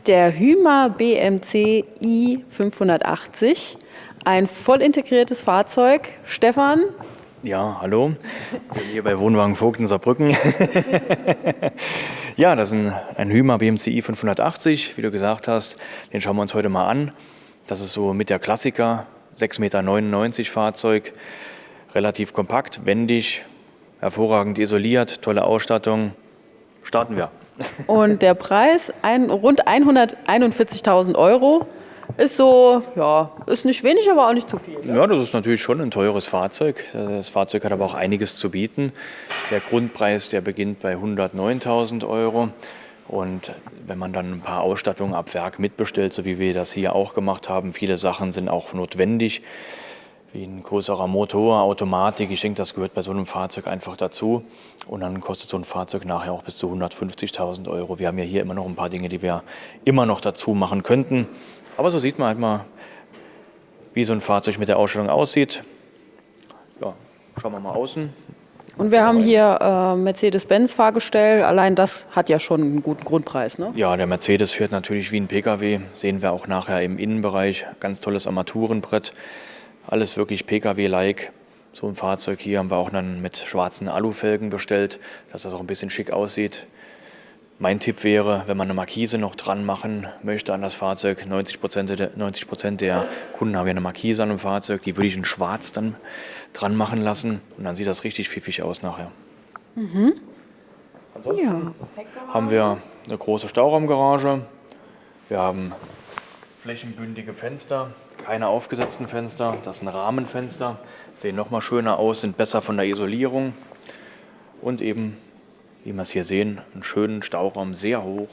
Der Hyma BMC i580, ein voll integriertes Fahrzeug. Stefan? Ja, hallo. Ich bin hier bei Wohnwagen Vogt in Saarbrücken. Ja, das ist ein Hyma BMC i580, wie du gesagt hast. Den schauen wir uns heute mal an. Das ist so mit der Klassiker, 6,99 Meter Fahrzeug. Relativ kompakt, wendig, hervorragend isoliert, tolle Ausstattung. Starten wir. Und der Preis, rund 141.000 Euro. Ist so, ja, ist nicht wenig, aber auch nicht zu viel. Ja, das ist natürlich schon ein teures Fahrzeug. Das Fahrzeug hat aber auch einiges zu bieten. Der Grundpreis, der beginnt bei 109.000 Euro. Und wenn man dann ein paar Ausstattungen ab Werk mitbestellt, so wie wir das hier auch gemacht haben, viele Sachen sind auch notwendig, wie ein größerer Motor, Automatik. Ich denke, das gehört bei so einem Fahrzeug einfach dazu. Und dann kostet so ein Fahrzeug nachher auch bis zu 150.000 Euro. Wir haben ja hier immer noch ein paar Dinge, die wir immer noch dazu machen könnten. Aber so sieht man halt mal, wie so ein Fahrzeug mit der Ausstattung aussieht. Ja, schauen wir mal außen. Und wir haben hier Mercedes-Benz-Fahrgestell. Allein das hat ja schon einen guten Grundpreis, ne? Ja, der Mercedes fährt natürlich wie ein Pkw. Sehen wir auch nachher im Innenbereich. Ganz tolles Armaturenbrett. Alles wirklich Pkw-like. So ein Fahrzeug hier haben wir auch dann mit schwarzen Alufelgen bestellt, dass das auch ein bisschen schick aussieht. Mein Tipp wäre, wenn man eine Markise noch dran machen möchte an das Fahrzeug, 90% der Kunden haben ja eine Markise an dem Fahrzeug, die würde ich in schwarz dann dran machen lassen und dann sieht das richtig pfiffig aus nachher. Ansonsten haben wir eine große Stauraumgarage, wir haben flächenbündige Fenster, keine aufgesetzten Fenster, das sind Rahmenfenster, sehen noch mal schöner aus, sind besser von der Isolierung und eben, wie wir es hier sehen, einen schönen Stauraum, sehr hoch.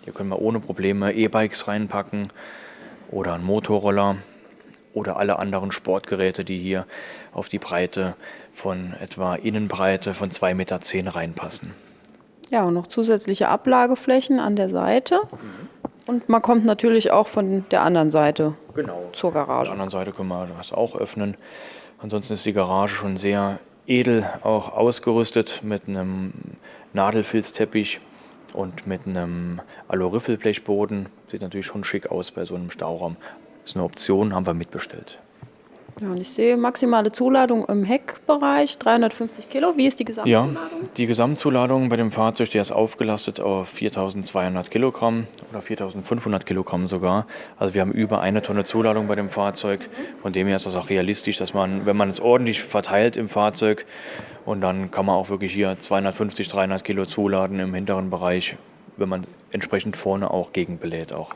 Hier können wir ohne Probleme E-Bikes reinpacken oder einen Motorroller oder alle anderen Sportgeräte, die hier auf die Breite von etwa Innenbreite von 2,10 Meter reinpassen. Ja, und noch zusätzliche Ablageflächen an der Seite. Und man kommt natürlich auch von der anderen Seite zur Auf der Garage. anderen Seite können wir das auch öffnen. Ansonsten ist die Garage schon sehr edel auch ausgerüstet mit einem Nadelfilzteppich und mit einem Aluriffelblechboden. Sieht natürlich schon schick aus bei so einem Stauraum. Ist eine Option, haben wir mitbestellt. Ja, und ich sehe maximale Zuladung im Heckbereich, 350 Kilo. Wie ist die Ja, Gesamtzuladung? die Gesamtzuladung bei dem Fahrzeug, der ist aufgelastet auf 4.200 Kilogramm oder 4.500 Kilogramm sogar. Also wir haben über 1 Tonne Zuladung bei dem Fahrzeug. Von dem her ist das auch realistisch, dass man, wenn man es ordentlich verteilt im Fahrzeug, und dann kann man auch wirklich hier 250, 300 Kilo zuladen im hinteren Bereich, wenn man entsprechend vorne auch gegenbelädt auch.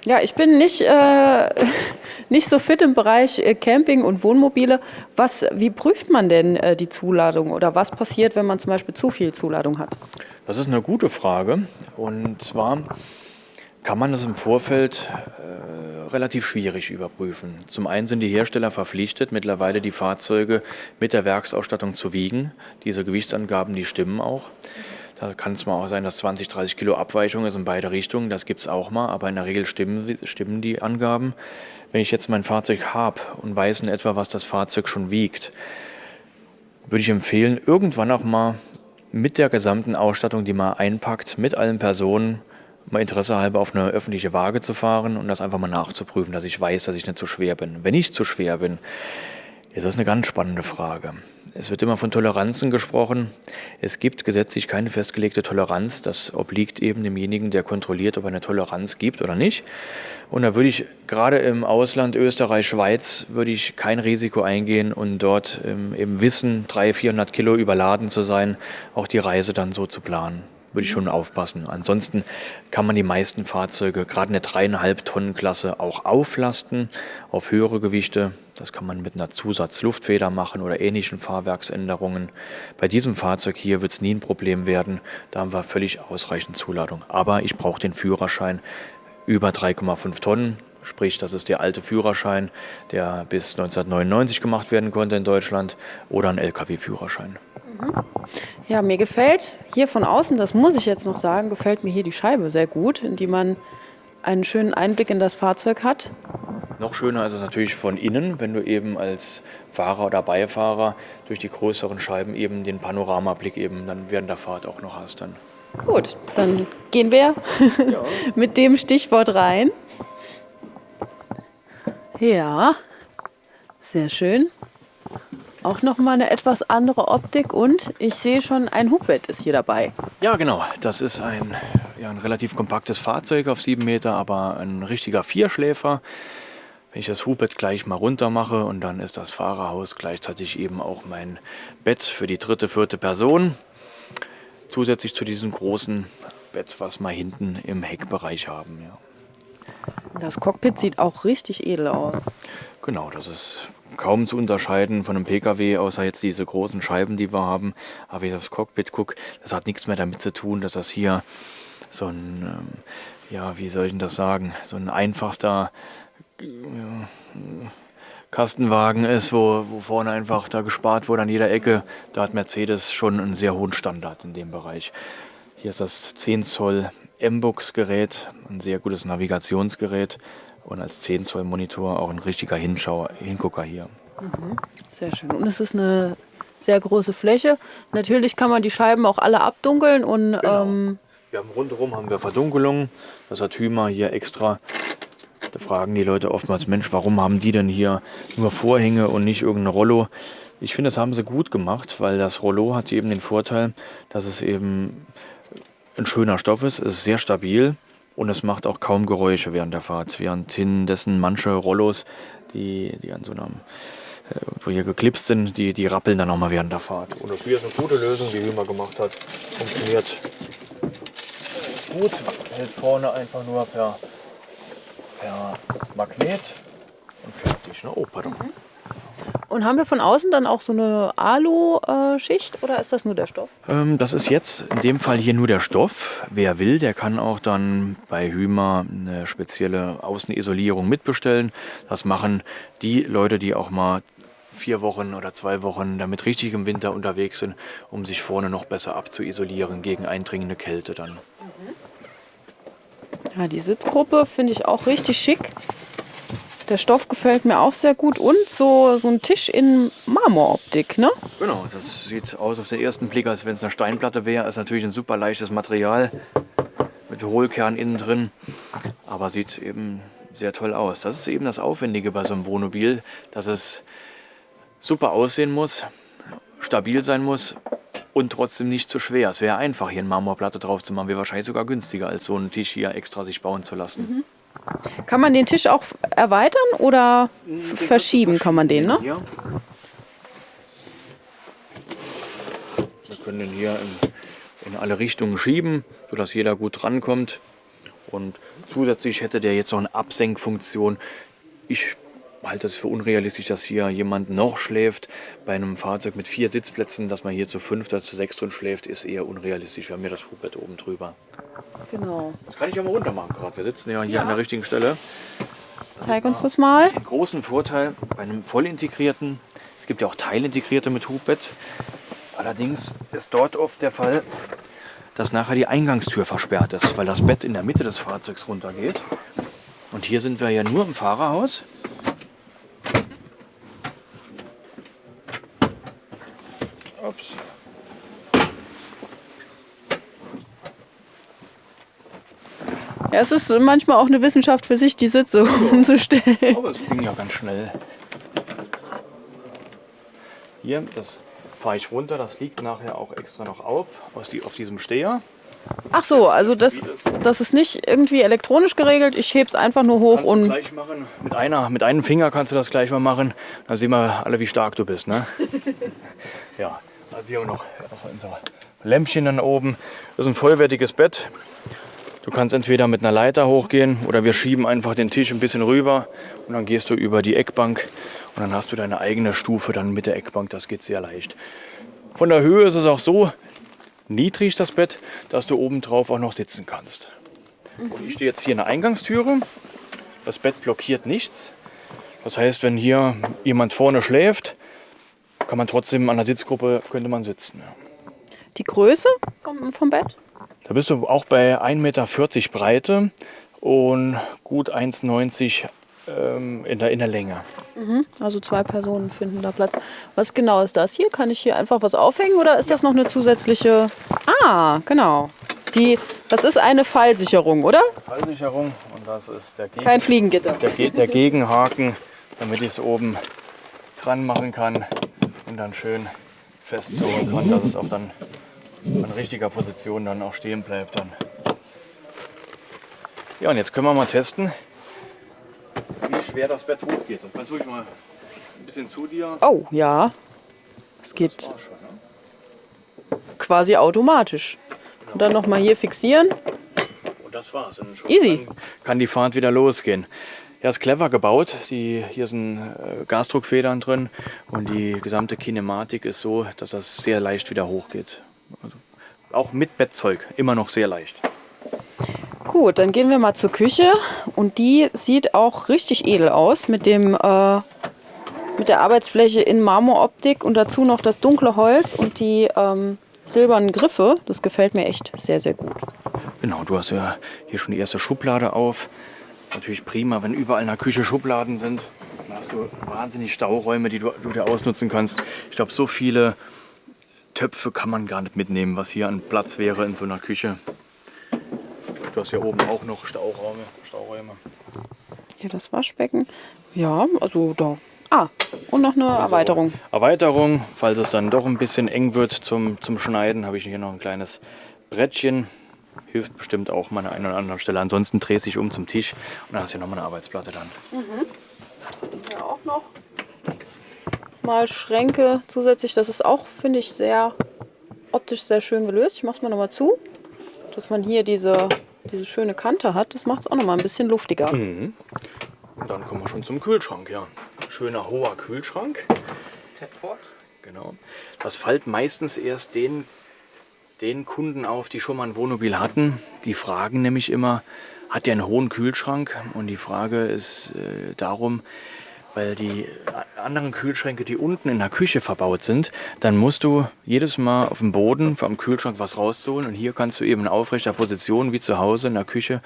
Ja, ich bin nicht so fit im Bereich Camping und Wohnmobile. Wie prüft man denn die Zuladung oder was passiert, wenn man zum Beispiel zu viel Zuladung hat? Das ist eine gute Frage. Und zwar kann man das im Vorfeld relativ schwierig überprüfen. Zum einen sind die Hersteller verpflichtet, mittlerweile die Fahrzeuge mit der Werksausstattung zu wiegen. Diese Gewichtsangaben, die stimmen auch. Da kann es mal auch sein, dass 20, 30 Kilo Abweichung ist in beide Richtungen. Das gibt es auch mal, aber in der Regel stimmen die Angaben. Wenn ich jetzt mein Fahrzeug habe und weiß in etwa, was das Fahrzeug schon wiegt, würde ich empfehlen, irgendwann auch mal mit der gesamten Ausstattung, die man einpackt, mit allen Personen, mal Interesse halber auf eine öffentliche Waage zu fahren und das einfach mal nachzuprüfen, dass ich weiß, dass ich nicht zu schwer bin. Wenn ich zu schwer bin, ist das eine ganz spannende Frage. Es wird immer von Toleranzen gesprochen. Es gibt gesetzlich keine festgelegte Toleranz. Das obliegt eben demjenigen, der kontrolliert, ob er eine Toleranz gibt oder nicht. Und da würde ich gerade im Ausland, Österreich, Schweiz, würde ich kein Risiko eingehen und dort im Wissen, 300, 400 Kilo überladen zu sein, auch die Reise dann so zu planen. Würde ich schon aufpassen. Ansonsten kann man die meisten Fahrzeuge, gerade in der 3,5 Tonnen Klasse, auch auflasten auf höhere Gewichte. Das kann man mit einer Zusatzluftfeder machen oder ähnlichen Fahrwerksänderungen. Bei diesem Fahrzeug hier wird es nie ein Problem werden. Da haben wir völlig ausreichend Zuladung. Aber ich brauche den Führerschein über 3,5 Tonnen. Sprich, das ist der alte Führerschein, der bis 1999 gemacht werden konnte in Deutschland, oder ein Lkw-Führerschein. Ja, mir gefällt hier von außen, das muss ich jetzt noch sagen, gefällt mir hier die Scheibe sehr gut, in die man einen schönen Einblick in das Fahrzeug hat. Noch schöner ist es natürlich von innen, wenn du eben als Fahrer oder Beifahrer durch die größeren Scheiben eben den Panoramablick eben dann während der Fahrt auch noch hast dann. Gut, dann gehen wir mit dem Stichwort rein. Ja, sehr schön. Auch nochmal eine etwas andere Optik und ich sehe schon, ein Hubbett ist hier dabei. Ja, genau. Das ist ein relativ kompaktes Fahrzeug auf 7 Meter, aber ein richtiger Vierschläfer. Wenn ich das Hubbett gleich mal runter mache und dann ist das Fahrerhaus gleichzeitig eben auch mein Bett für die 3., 4. Person. Zusätzlich zu diesem großen Bett, was wir hinten im Heckbereich haben. Ja. Das Cockpit sieht auch richtig edel aus. Genau, das ist kaum zu unterscheiden von einem PKW, außer jetzt diese großen Scheiben, die wir haben. Aber wenn ich aufs Cockpit gucke, das hat nichts mehr damit zu tun, dass das hier so ein, wie soll ich denn das sagen, so ein einfachster Kastenwagen ist, wo vorne einfach da gespart wurde an jeder Ecke. Da hat Mercedes schon einen sehr hohen Standard in dem Bereich. Hier ist das 10 Zoll M-Bux-Gerät, ein sehr gutes Navigationsgerät und als 10 Zoll Monitor auch ein richtiger Hingucker hier. Sehr schön. Und es ist eine sehr große Fläche. Natürlich kann man die Scheiben auch alle abdunkeln und Wir haben rundherum Verdunkelung. Das hat Hümer hier extra. Da fragen die Leute oftmals, Mensch, warum haben die denn hier nur Vorhänge und nicht irgendeine Rollo? Ich finde, das haben sie gut gemacht, weil das Rollo hat eben den Vorteil, dass es eben ein schöner Stoff ist. Es ist sehr stabil und es macht auch kaum Geräusche während der Fahrt. Währenddessen manche Rollos, die an so einem, wo hier geklipst sind, die rappeln dann nochmal während der Fahrt. Und das hier ist eine gute Lösung, die Hümer gemacht hat. Funktioniert gut, hält vorne einfach nur per Magnet und fertig. Ne? Oh, pardon. Und haben wir von außen dann auch so eine Alu-Schicht oder ist das nur der Stoff? Das ist jetzt in dem Fall hier nur der Stoff. Wer will, der kann auch dann bei Hümer eine spezielle Außenisolierung mitbestellen. Das machen die Leute, die auch mal 4 Wochen oder 2 Wochen damit richtig im Winter unterwegs sind, um sich vorne noch besser abzuisolieren gegen eindringende Kälte dann. Ja, die Sitzgruppe finde ich auch richtig schick. Der Stoff gefällt mir auch sehr gut und so ein Tisch in Marmoroptik, ne? Genau, das sieht aus auf den ersten Blick, als wenn es eine Steinplatte wäre. Ist natürlich ein super leichtes Material mit Hohlkern innen drin, aber sieht eben sehr toll aus. Das ist eben das Aufwendige bei so einem Wohnmobil, dass es super aussehen muss, stabil sein muss und trotzdem nicht zu schwer. Es wäre einfach, hier eine Marmorplatte drauf zu machen, wäre wahrscheinlich sogar günstiger, als so einen Tisch hier extra sich bauen zu lassen. Kann man den Tisch auch erweitern oder verschieben kann man den, ne? Hier. Wir können den hier in alle Richtungen schieben, sodass jeder gut drankommt. Und zusätzlich hätte der jetzt noch eine Absenkfunktion. Ich halte es für unrealistisch, dass hier jemand noch schläft. Bei einem Fahrzeug mit 4 Sitzplätzen, dass man hier zu 5 oder zu 6 drin schläft, ist eher unrealistisch. Wir haben hier das Hubbett oben drüber. Genau. Das kann ich ja mal runter machen gerade. Wir sitzen ja hier an der richtigen Stelle. Zeig uns das mal. Den großen Vorteil bei einem vollintegrierten, es gibt ja auch teilintegrierte mit Hubbett. Allerdings ist dort oft der Fall, dass nachher die Eingangstür versperrt ist, weil das Bett in der Mitte des Fahrzeugs runtergeht. Und hier sind wir ja nur im Fahrerhaus. Ups. Ja, es ist manchmal auch eine Wissenschaft für sich, die Sitze umzustellen. Aber es ging ja ganz schnell. Hier, das fahre ich runter, das liegt nachher auch extra noch auf diesem Steher. Ach so, also das ist nicht irgendwie elektronisch geregelt, ich hebe es einfach nur hoch Kannst du und... gleich machen. Mit einem Finger kannst du das gleich mal machen. Dann sehen wir alle, wie stark du bist. Ne? Ja, also hier noch unser Lämpchen dann oben. Das ist ein vollwertiges Bett. Du kannst entweder mit einer Leiter hochgehen oder wir schieben einfach den Tisch ein bisschen rüber und dann gehst du über die Eckbank und dann hast du deine eigene Stufe dann mit der Eckbank. Das geht sehr leicht. Von der Höhe ist es auch so niedrig, das Bett, dass du oben drauf auch noch sitzen kannst. Und ich stehe jetzt hier in der Eingangstüre. Das Bett blockiert nichts. Das heißt, wenn hier jemand vorne schläft, kann man trotzdem an der Sitzgruppe könnte man sitzen. Die Größe vom Bett? Da bist du auch bei 1,40 Meter Breite und gut 1,90 in der Länge. Also 2 Personen finden da Platz. Was genau ist das hier? Kann ich hier einfach was aufhängen oder ist das noch eine zusätzliche... Ah, genau. Das ist eine Fallsicherung, oder? Fallsicherung und das ist Kein Fliegengitter. der Gegenhaken, damit ich es oben dran machen kann und dann schön festzurren kann, dass es auch dann in richtiger Position dann auch stehen bleibt. Dann. Ja, und jetzt können wir mal testen, wie schwer das Bett hochgeht. Dann versuche ich mal ein bisschen zu dir. Oh, ja. Es geht Das war's schon, ne? quasi automatisch. Und dann nochmal hier fixieren. Und das war's. Und schon Easy. Dann kann die Fahrt wieder losgehen. Ja, ist clever gebaut. Hier sind Gasdruckfedern drin und die gesamte Kinematik ist so, dass das sehr leicht wieder hochgeht. Also auch mit Bettzeug immer noch sehr leicht. Gut, dann gehen wir mal zur Küche. Und die sieht auch richtig edel aus mit der Arbeitsfläche in Marmoroptik und dazu noch das dunkle Holz und die silbernen Griffe. Das gefällt mir echt sehr, sehr gut. Genau, du hast ja hier schon die erste Schublade auf. Natürlich prima, wenn überall in der Küche Schubladen sind. Dann hast du wahnsinnig Stauräume, die du dir ausnutzen kannst. Ich glaube, so viele Töpfe kann man gar nicht mitnehmen, was hier an Platz wäre in so einer Küche. Du hast hier oben auch noch Stauräume. Hier das Waschbecken. Ja, also da. Und noch eine Erweiterung. Erweiterung, falls es dann doch ein bisschen eng wird zum Schneiden, habe ich hier noch ein kleines Brettchen. Hilft bestimmt auch mal an einer oder anderen Stelle. Ansonsten drehst du dich um zum Tisch und dann hast du hier nochmal eine Arbeitsplatte dann. Hier auch noch mal Schränke zusätzlich. Das ist auch, finde ich, optisch sehr schön gelöst. Ich mache es mal nochmal zu, dass man hier diese schöne Kante hat. Das macht es auch nochmal ein bisschen luftiger. Und dann kommen wir schon zum Kühlschrank. Ja. Schöner hoher Kühlschrank. Tedford. Genau. Das fällt meistens erst den Kunden auf, die schon mal ein Wohnmobil hatten. Die fragen nämlich immer, hat der einen hohen Kühlschrank? Und die Frage ist darum, weil die anderen Kühlschränke, die unten in der Küche verbaut sind, dann musst du jedes Mal auf dem Boden vom Kühlschrank was rausholen. Und hier kannst du eben in aufrechter Position, wie zu Hause in der Küche,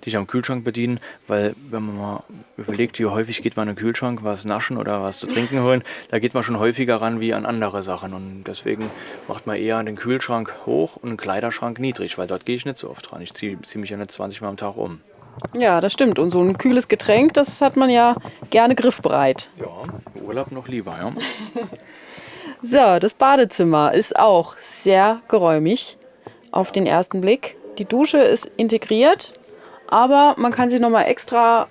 dich am Kühlschrank bedienen. Weil wenn man mal überlegt, wie häufig geht man in den Kühlschrank, was naschen oder was zu trinken holen, da geht man schon häufiger ran wie an andere Sachen. Und deswegen macht man eher den Kühlschrank hoch und den Kleiderschrank niedrig, weil dort gehe ich nicht so oft dran. Ich ziehe mich ja nicht 20 Mal am Tag um. Ja, das stimmt. Und so ein kühles Getränk, das hat man ja gerne griffbereit. Ja, im Urlaub noch lieber, ja. So, das Badezimmer ist auch sehr geräumig auf den ersten Blick. Die Dusche ist integriert, aber man kann sie nochmal extra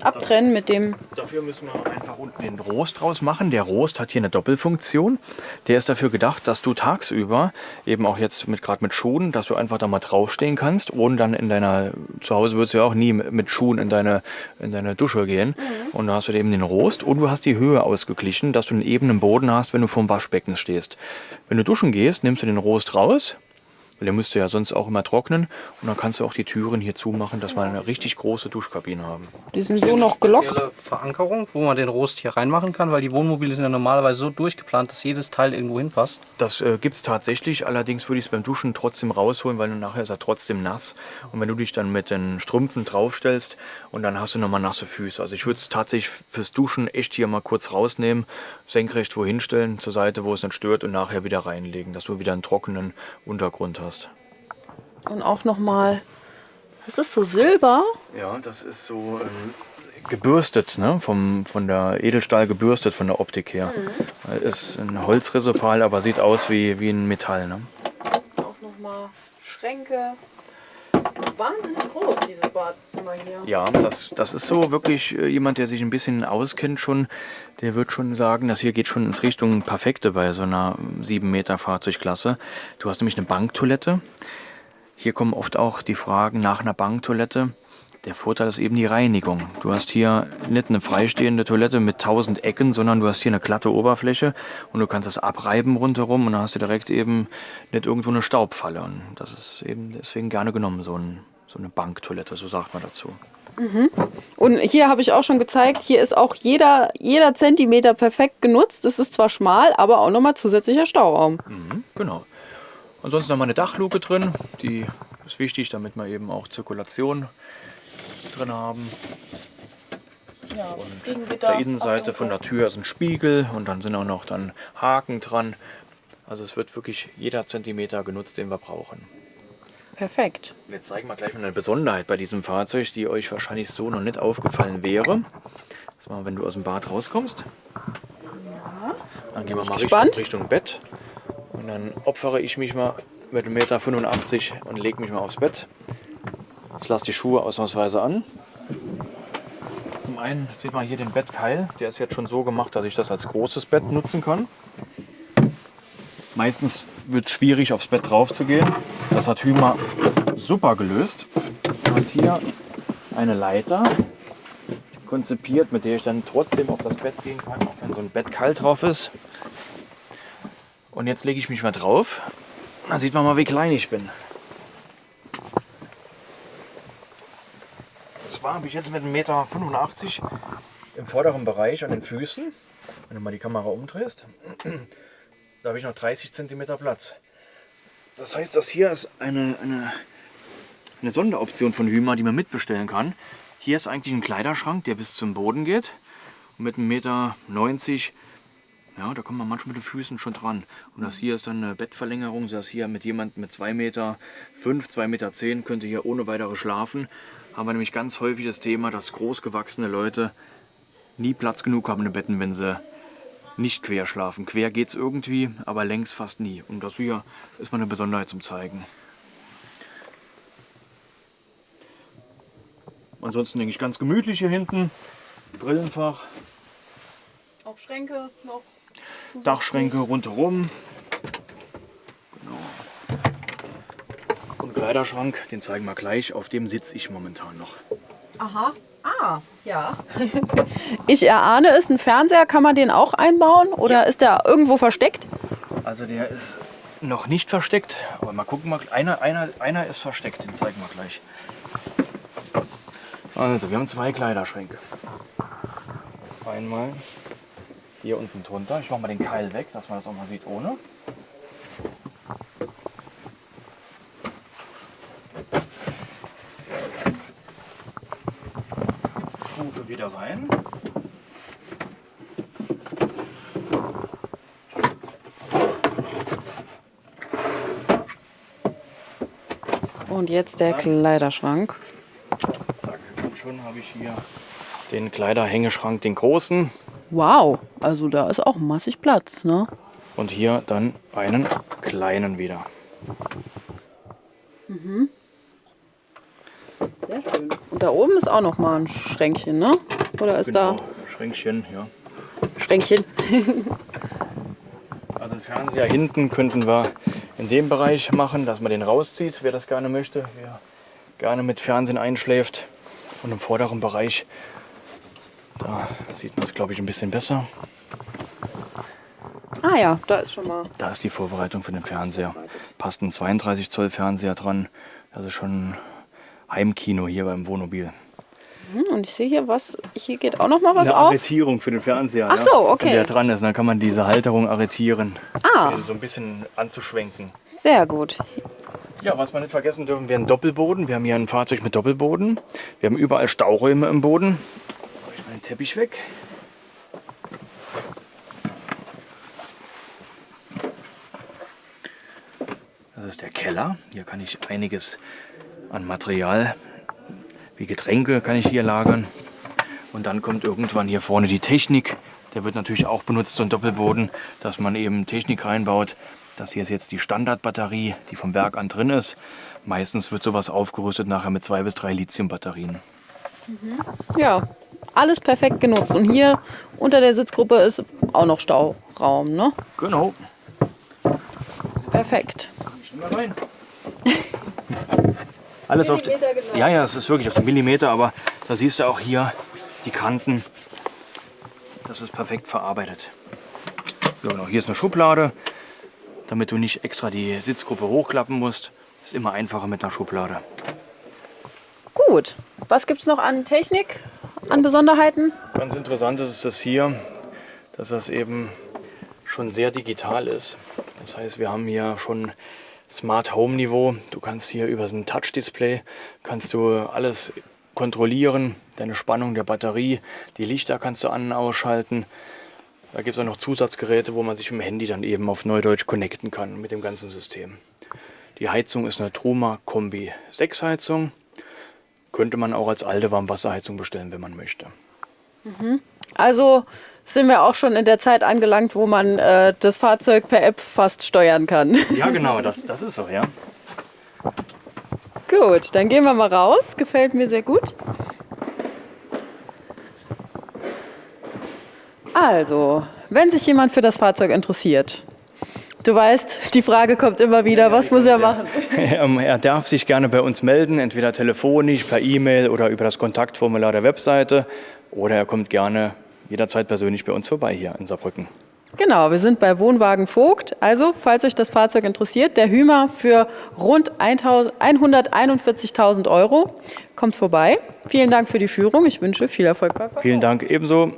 abtrennen mit dem... Dafür müssen wir einfach unten den Rost draus machen. Der Rost hat hier eine Doppelfunktion. Der ist dafür gedacht, dass du tagsüber, eben auch jetzt gerade mit Schuhen, dass du einfach da mal draufstehen kannst, ohne dann zu Hause würdest du ja auch nie mit Schuhen in deine Dusche gehen. Und da hast du eben den Rost und du hast die Höhe ausgeglichen, dass du einen ebenen Boden hast, wenn du vorm Waschbecken stehst. Wenn du duschen gehst, nimmst du den Rost raus. Weil der müsste ja sonst auch immer trocknen. Und dann kannst du auch die Türen hier zumachen, dass wir eine richtig große Duschkabine haben. Die sind so noch gelockt. Spezielle Verankerung, wo man den Rost hier reinmachen kann, weil die Wohnmobile sind ja normalerweise so durchgeplant, dass jedes Teil irgendwo hinpasst. Das gibt es tatsächlich. Allerdings würde ich es beim Duschen trotzdem rausholen, weil nachher ist er trotzdem nass. Und wenn du dich dann mit den Strümpfen draufstellst und dann hast du nochmal nasse Füße. Also ich würde es tatsächlich fürs Duschen echt hier mal kurz rausnehmen, senkrecht wohin stellen, zur Seite, wo es nicht stört und nachher wieder reinlegen, dass du wieder einen trockenen Untergrund hast. Und auch nochmal, das ist so Silber. Ja, das ist so gebürstet, ne? Von der Edelstahl gebürstet, von der Optik her. Ist ein Holzresopal, aber sieht aus wie ein Metall. Ne? Auch nochmal Schränke. Wahnsinnig groß, dieses Badezimmer hier. Ja, das ist so wirklich jemand, der sich ein bisschen auskennt schon, der wird schon sagen, das hier geht schon ins Richtung Perfekte bei so einer 7 Meter Fahrzeugklasse. Du hast nämlich eine Banktoilette. Hier kommen oft auch die Fragen nach einer Banktoilette. Der Vorteil ist eben die Reinigung. Du hast hier nicht eine freistehende Toilette mit 1000 Ecken, sondern du hast hier eine glatte Oberfläche und du kannst das abreiben rundherum und dann hast du direkt eben nicht irgendwo eine Staubfalle. Und das ist eben deswegen gerne genommen, so eine Banktoilette, so sagt man dazu. Und hier habe ich auch schon gezeigt, hier ist auch jeder Zentimeter perfekt genutzt. Es ist zwar schmal, aber auch nochmal zusätzlicher Stauraum. Genau. Ansonsten haben wir eine Dachluke drin, die ist wichtig, damit wir eben auch Zirkulation drin haben. Ja, Und auf der Innenseite von der Tür ist ein Spiegel und dann sind auch noch dann Haken dran. Also es wird wirklich jeder Zentimeter genutzt, den wir brauchen. Perfekt. Jetzt zeigen wir gleich mal eine Besonderheit bei diesem Fahrzeug, die euch wahrscheinlich so noch nicht aufgefallen wäre. Das mal, wenn du aus dem Bad rauskommst. Dann gehen wir mal Richtung Bett. Und dann opfere ich mich mal mit 1,85 m und lege mich mal aufs Bett. Ich lasse die Schuhe ausnahmsweise an. Zum einen sieht man hier den Bettkeil. Der ist jetzt schon so gemacht, dass ich das als großes Bett nutzen kann. Meistens wird es schwierig, aufs Bett drauf zu gehen. Das hat Hyma super gelöst. Und hier eine Leiter konzipiert, mit der ich dann trotzdem auf das Bett gehen kann, auch wenn so ein Bettkeil drauf ist. Und jetzt lege ich mich mal drauf. Dann sieht man mal, wie klein ich bin. Zwar habe ich jetzt mit 1,85 m im vorderen Bereich an den Füßen, wenn du mal die Kamera umdrehst, da habe ich noch 30 cm Platz. Das heißt, das hier ist eine Sonderoption von Hyma, die man mitbestellen kann. Hier ist eigentlich ein Kleiderschrank, der bis zum Boden geht. Und mit 1,90 m, ja, da kommt man manchmal mit den Füßen schon dran. Und das hier ist dann eine Bettverlängerung, sodass hier mit jemandem mit 2,5 Meter, 2,10 Meter könnte hier ohne weitere schlafen. Haben wir nämlich ganz häufig das Thema, dass großgewachsene Leute nie Platz genug haben in den Betten, wenn sie nicht quer schlafen. Quer geht es irgendwie, aber längs fast nie. Und das hier ist mal eine Besonderheit zum Zeigen. Ansonsten denke ich ganz gemütlich hier hinten. Brillenfach. Auch Schränke noch. Dachschränke rundherum. Genau. Und Kleiderschrank, den zeigen wir gleich. Auf dem sitze ich momentan noch. Aha. Ah, ja. Ich erahne es, ein Fernseher, kann man den auch einbauen oder ist der irgendwo versteckt? Also der ist noch nicht versteckt, aber mal gucken, einer ist versteckt, den zeigen wir gleich. Also wir haben 2 Kleiderschränke. Einmal hier unten drunter. Ich mache mal den Keil weg, dass man das auch mal sieht ohne. Stufe wieder rein. Und jetzt der Kleiderschrank. Zack, und schon habe ich hier den Kleiderhängeschrank, den großen. Wow, also da ist auch massig Platz, ne? Und hier dann einen kleinen wieder. Sehr schön. Und da oben ist auch noch mal ein Schränkchen, ne? Oder ist Genau, Schränkchen, ja. da Schränkchen? Also einen Fernseher hinten könnten wir in dem Bereich machen, dass man den rauszieht, wer das gerne möchte, wer gerne mit Fernsehen einschläft. Und im vorderen Bereich, da sieht man es, glaube ich, ein bisschen besser. Ah ja, da ist schon mal. Da ist die Vorbereitung für den Fernseher. Passt ein 32 Zoll Fernseher dran. Das ist schon Heimkino hier beim Wohnmobil. Und ich sehe hier was, hier geht auch noch mal was Eine auf. Arretierung für den Fernseher. Ach so, okay. Wenn der dran ist, dann kann man diese Halterung arretieren, Ah. den so ein bisschen anzuschwenken. Sehr gut. Ja, was wir nicht vergessen dürfen, wäre ein Doppelboden. Wir haben hier ein Fahrzeug mit Doppelboden. Wir haben überall Stauräume im Boden. Ich mal den Teppich weg. Das ist der Keller. Hier kann ich einiges an Material, wie Getränke, kann ich hier lagern. Und dann kommt irgendwann hier vorne die Technik. Der wird natürlich auch benutzt, so ein Doppelboden, dass man eben Technik reinbaut. Das hier ist jetzt die Standardbatterie, die vom Werk an drin ist. Meistens wird sowas aufgerüstet nachher mit 2 bis 3 Lithiumbatterien. Ja, alles perfekt genutzt. Und hier unter der Sitzgruppe ist auch noch Stauraum, ne? Genau. Perfekt. Ich nehme mal rein. Alles auf Millimeter genau. Ja, es ist wirklich auf den Millimeter, aber da siehst du auch hier die Kanten. Das ist perfekt verarbeitet. So, genau. Hier ist eine Schublade, damit du nicht extra die Sitzgruppe hochklappen musst. Ist immer einfacher mit einer Schublade. Gut. Was gibt es noch an Technik, an Besonderheiten? Ganz interessant ist das hier, dass das eben schon sehr digital ist. Das heißt, wir haben hier schon Smart Home Niveau. Du kannst hier über so ein Touch-Display kannst du alles kontrollieren. Deine Spannung der Batterie, die Lichter kannst du an- und ausschalten. Da gibt es auch noch Zusatzgeräte, wo man sich mit dem Handy dann eben auf Neudeutsch connecten kann mit dem ganzen System. Die Heizung ist eine Truma Kombi 6 Heizung. Könnte man auch als alte Warmwasserheizung bestellen, wenn man möchte. Also sind wir auch schon in der Zeit angelangt, wo man das Fahrzeug per App fast steuern kann. Ja, genau, das ist so, ja. Gut, dann gehen wir mal raus. Gefällt mir sehr gut. Also, wenn sich jemand für das Fahrzeug interessiert, du weißt, die Frage kommt immer wieder, was muss er machen? Er darf sich gerne bei uns melden, entweder telefonisch, per E-Mail oder über das Kontaktformular der Webseite. Oder er kommt gerne jederzeit persönlich bei uns vorbei hier in Saarbrücken. Genau, wir sind bei Wohnwagen Vogt. Also, falls euch das Fahrzeug interessiert, der Hymer für rund 141.000 € kommt vorbei. Vielen Dank für die Führung. Ich wünsche viel Erfolg beim Verkauf. Vielen Dank ebenso.